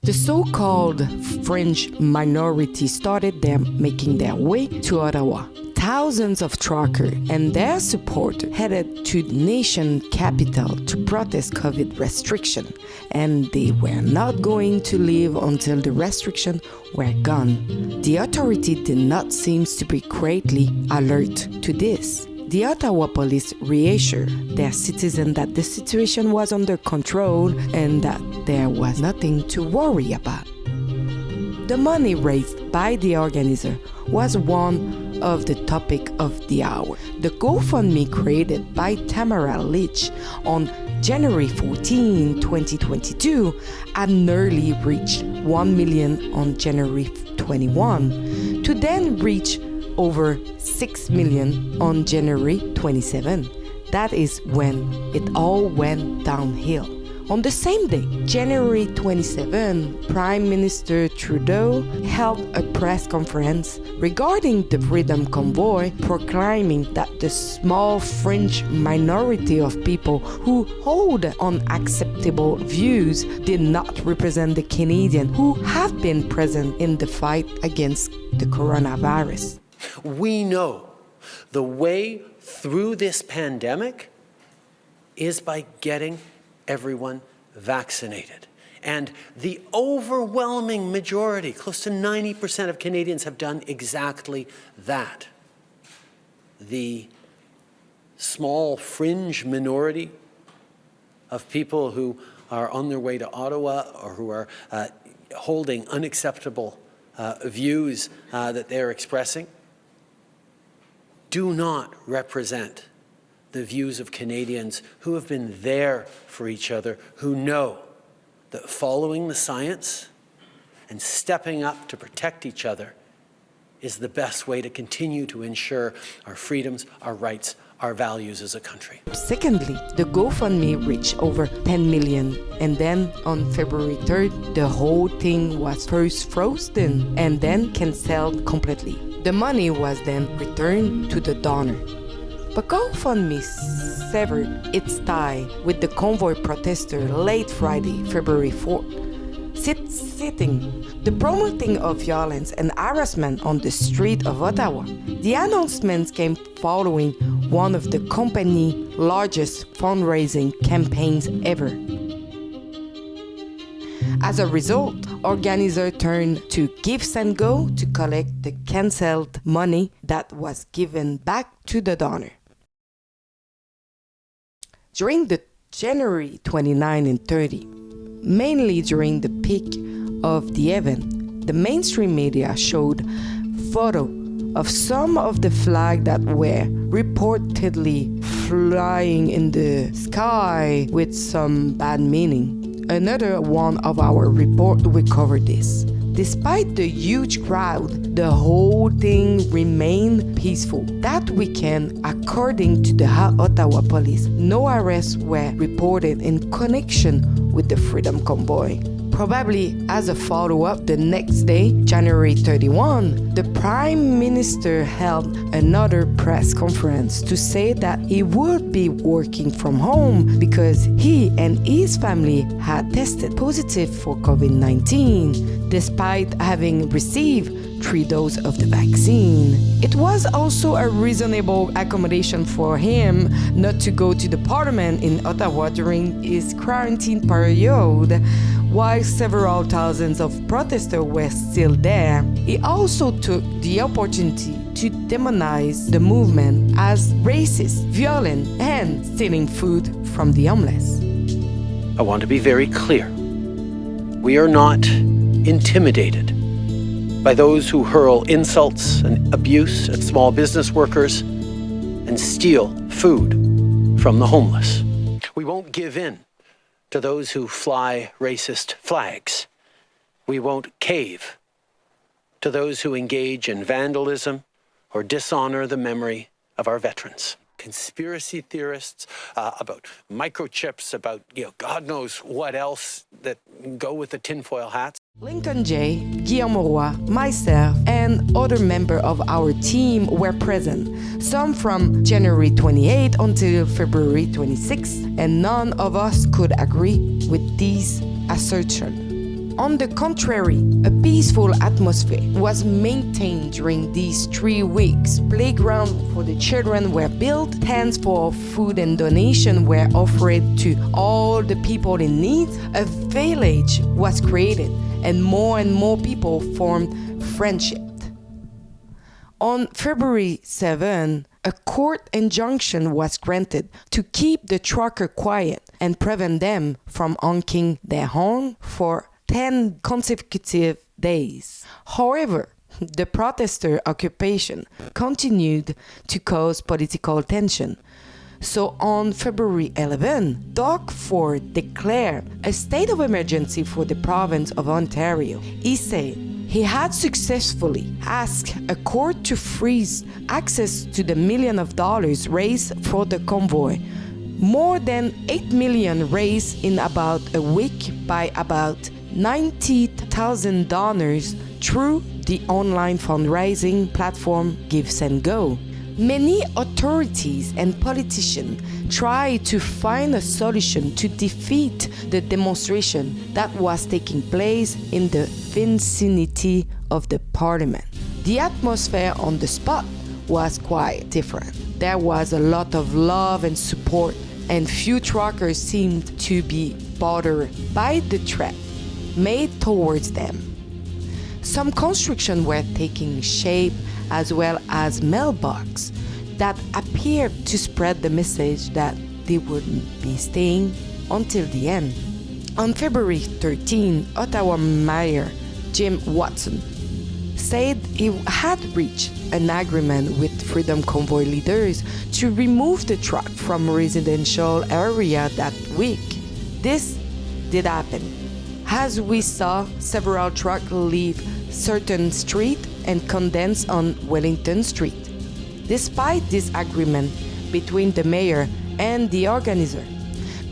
The so-called fringe minority started making their way to Ottawa. Thousands of truckers and their support headed to the nation capital to protest COVID restriction, and they were not going to leave until the restrictions were gone. The authority did not seem to be greatly alert to this. The Ottawa police reassured their citizens that the situation was under control and that there was nothing to worry about. The money raised by the organizer was one of the topic of the hour. The GoFundMe created by Tamara Leach on January 14, 2022 had nearly reached 1 million on January 21, to then reach over 6 million on January 27. That is when it all went downhill. On the same day, January 27, Prime Minister Trudeau held a press conference regarding the Freedom Convoy, proclaiming that the small fringe minority of people who hold unacceptable views did not represent the Canadians who have been present in the fight against the coronavirus. We know the way through this pandemic is by getting everyone vaccinated. And the overwhelming majority, close to 90% of Canadians, have done exactly that. The small fringe minority of people who are on their way to Ottawa or who are holding unacceptable views that they're expressing do not represent the views of Canadians who have been there for each other, who know that following the science and stepping up to protect each other is the best way to continue to ensure our freedoms, our rights, our values as a country. Secondly, the GoFundMe reached over 10 million, and then on February 3rd, the whole thing was first frozen and then cancelled completely. The money was then returned to the donor. But GoFundMe severed its tie with the Convoy protester late Friday, February 4th, citing the promoting of violence and harassment on the street of Ottawa. The announcements came following one of the company's largest fundraising campaigns ever. As a result, organizers turned to Give and Go to collect the cancelled money that was given back to the donor. During the January 29 and 30, mainly during the peak of the event, the mainstream media showed photos of some of the flags that were reportedly flying in the sky with some bad meaning. Another one of our reports will cover this. Despite the huge crowd, the whole thing remained peaceful. That weekend, according to the Ottawa police, no arrests were reported in connection with the Freedom Convoy. Probably as a follow-up, the next day, January 31, the Prime Minister held another press conference to say that he would be working from home because he and his family had tested positive for COVID-19, despite having received 3 doses of the vaccine. It was also a reasonable accommodation for him not to go to the Parliament in Ottawa during his quarantine period, while several thousands of protesters were still there. He also took the opportunity to demonize the movement as racist, violent, and stealing food from the homeless. I want to be very clear. We are not intimidated by those who hurl insults and abuse at small business workers and steal food from the homeless. We won't give in to those who fly racist flags. We won't cave to those who engage in vandalism or dishonor the memory of our veterans. Conspiracy theorists about microchips, about God knows what else that go with the tinfoil hats. Lincoln J., Guillaume Roy, myself, and other members of our team were present, some from January 28 until February 26, and none of us could agree with these assertions. On the contrary, a peaceful atmosphere was maintained during these 3 weeks. Playgrounds for the children were built, tents for food and donation were offered to all the people in need. A village was created, and more people formed friendship. On February 7, a court injunction was granted to keep the trucker quiet and prevent them from honking their horn for 10 consecutive days. However, the protester occupation continued to cause political tension. So on February 11, Doug Ford declared a state of emergency for the province of Ontario. He said he had successfully asked a court to freeze access to the $1 million raised for the convoy. More than $8 million raised in about a week by about $90,000 through the online fundraising platform Give and Go. Many authorities and politicians tried to find a solution to defeat the demonstration that was taking place in the vicinity of the parliament. The atmosphere on the spot was quite different. There was a lot of love and support, and few truckers seemed to be bothered by the threat made towards them. Some construction were taking shape, as well as mailboxes that appeared to spread the message that they wouldn't be staying until the end. On February 13, Ottawa Mayor Jim Watson said he had reached an agreement with Freedom Convoy leaders to remove the truck from residential area that week. This did happen, as we saw several trucks leave certain street and condense on Wellington Street. Despite this agreement between the mayor and the organizer,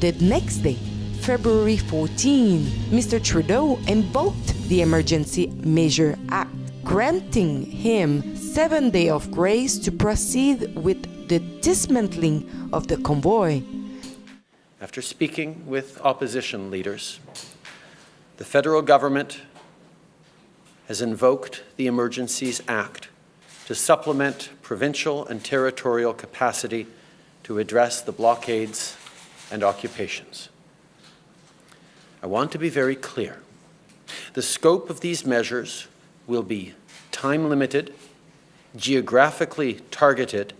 the next day, February 14, Mr. Trudeau invoked the Emergency Measure Act, granting him 7 days of grace to proceed with the dismantling of the convoy. After speaking with opposition leaders, the federal government has invoked the Emergencies Act to supplement provincial and territorial capacity to address the blockades and occupations. I want to be very clear. The scope of these measures will be time-limited, geographically targeted,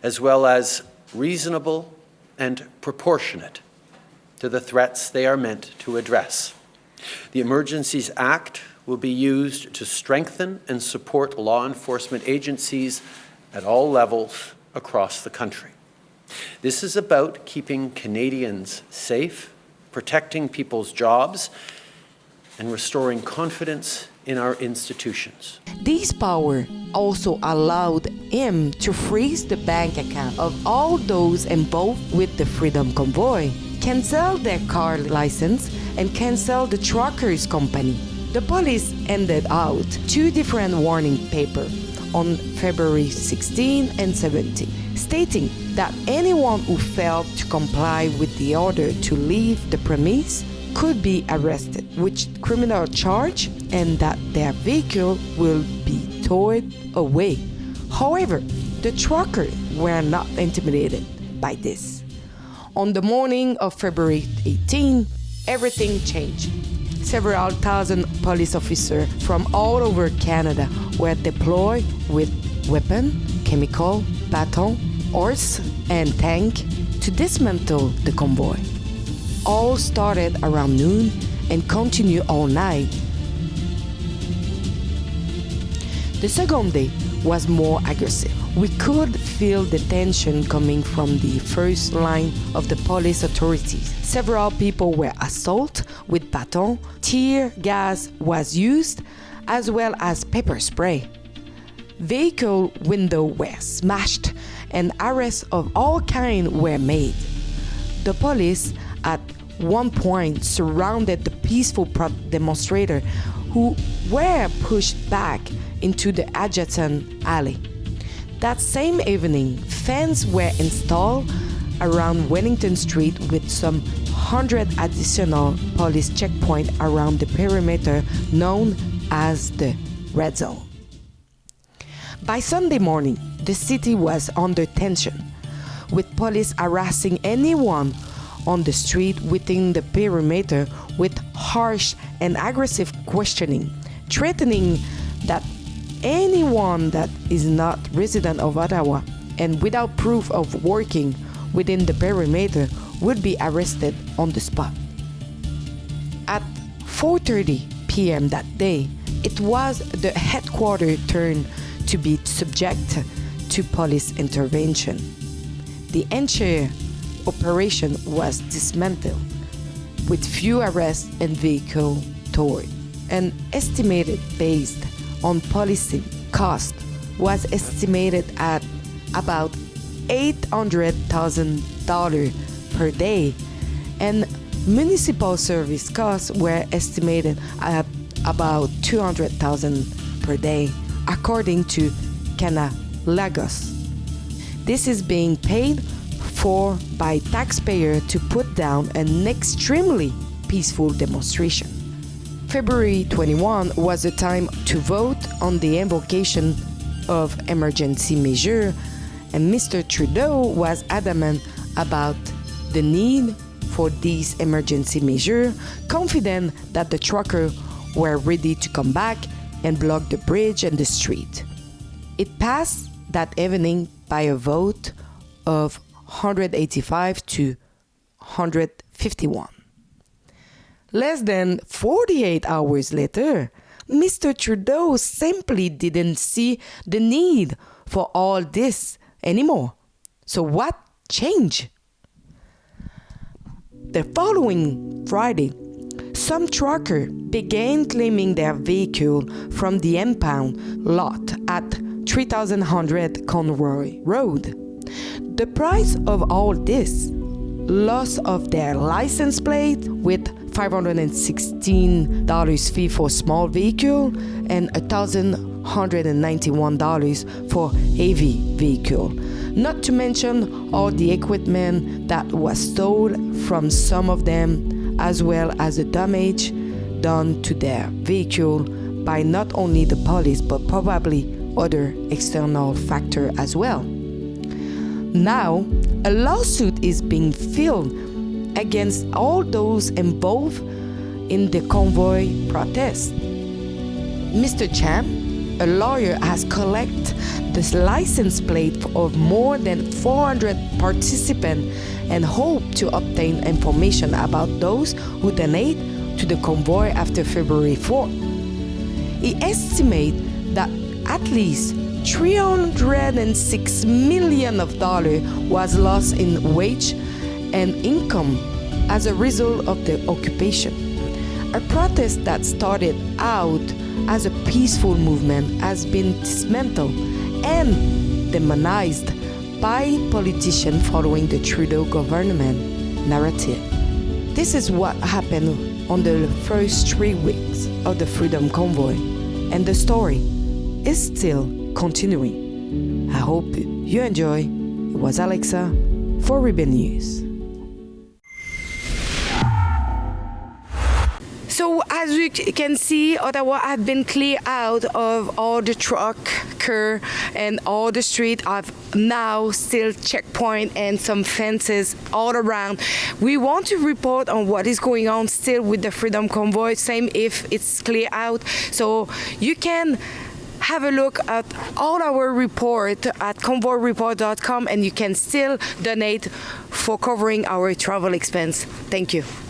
as well as reasonable and proportionate to the threats they are meant to address. The Emergencies Act will be used to strengthen and support law enforcement agencies at all levels across the country. This is about keeping Canadians safe, protecting people's jobs, and restoring confidence in our institutions. This power also allowed him to freeze the bank account of all those involved with the Freedom Convoy, cancel their car license, and cancel the truckers' company. The police handed out 2 different warning papers on February 16 and 17, stating that anyone who failed to comply with the order to leave the premise could be arrested with criminal charge and that their vehicle will be towed away. However, the truckers were not intimidated by this. On the morning of February 18, everything changed. Several thousand police officers from all over Canada were deployed with weapons, chemical, baton, horse, and tank to dismantle the convoy. All started around noon and continued all night. The second day was more aggressive. We could feel the tension coming from the first line of the police authorities. Several people were assaulted with baton, tear gas was used, as well as pepper spray. Vehicle windows were smashed and arrests of all kinds were made. The police at one point surrounded the peaceful demonstrators who were pushed back into the adjacent alley. That same evening, fence were installed around Wellington Street with some 100 additional police checkpoints around the perimeter known as the Red Zone. By Sunday morning, the city was under tension, with police harassing anyone on the street within the perimeter with harsh and aggressive questioning, threatening that anyone that is not resident of Ottawa and without proof of working within the perimeter would be arrested on the spot. At 4:30 p.m. that day, it was the headquarters turn to be subject to police intervention. The entire operation was dismantled, with few arrests and vehicle towed. An estimated based on policing cost was estimated at about $800,000 per day, and municipal service costs were estimated at about $200,000 per day, according to Lagos. This is being paid for by taxpayers to put down an extremely peaceful demonstration. February 21 was the time to vote on the invocation of emergency measure, and Mr. Trudeau was adamant about the need for these emergency measures, confident that the truckers were ready to come back and block the bridge and the street. It passed that evening by a vote of 185 to 151. Less than 48 hours later, Mr. Trudeau simply didn't see the need for all this anymore. So what changed? The following Friday, some truckers began claiming their vehicle from the impound lot at 3100 Convoy Road. The price of all this: loss of their license plate with $516 fee for small vehicle and $1,191 for heavy vehicle. Not to mention all the equipment that was stolen from some of them, as well as the damage done to their vehicle by not only the police but probably other external factors as well. Now, a lawsuit is being filed against all those involved in the convoy protest. Mr. Cham, a lawyer, has collected the license plate of more than 400 participants and hopes to obtain information about those who donate to the convoy after February 4th. He estimates that at least $306 million was lost in wage and income as a result of the occupation. A protest that started out as a peaceful movement has been dismantled and demonized by politicians following the Trudeau government narrative. This is what happened on the first 3 weeks of the Freedom Convoy, and the story is still continuing. I hope you enjoy. It was Alexa for Rebel News. So as you can see, Ottawa has been cleared out of all the trucker and all the street have now still checkpoint and some fences all around. We want to report on what is going on still with the Freedom Convoy, same if it's clear out. So you can have a look at all our report at convoyreport.com, and you can still donate for covering our travel expense. Thank you.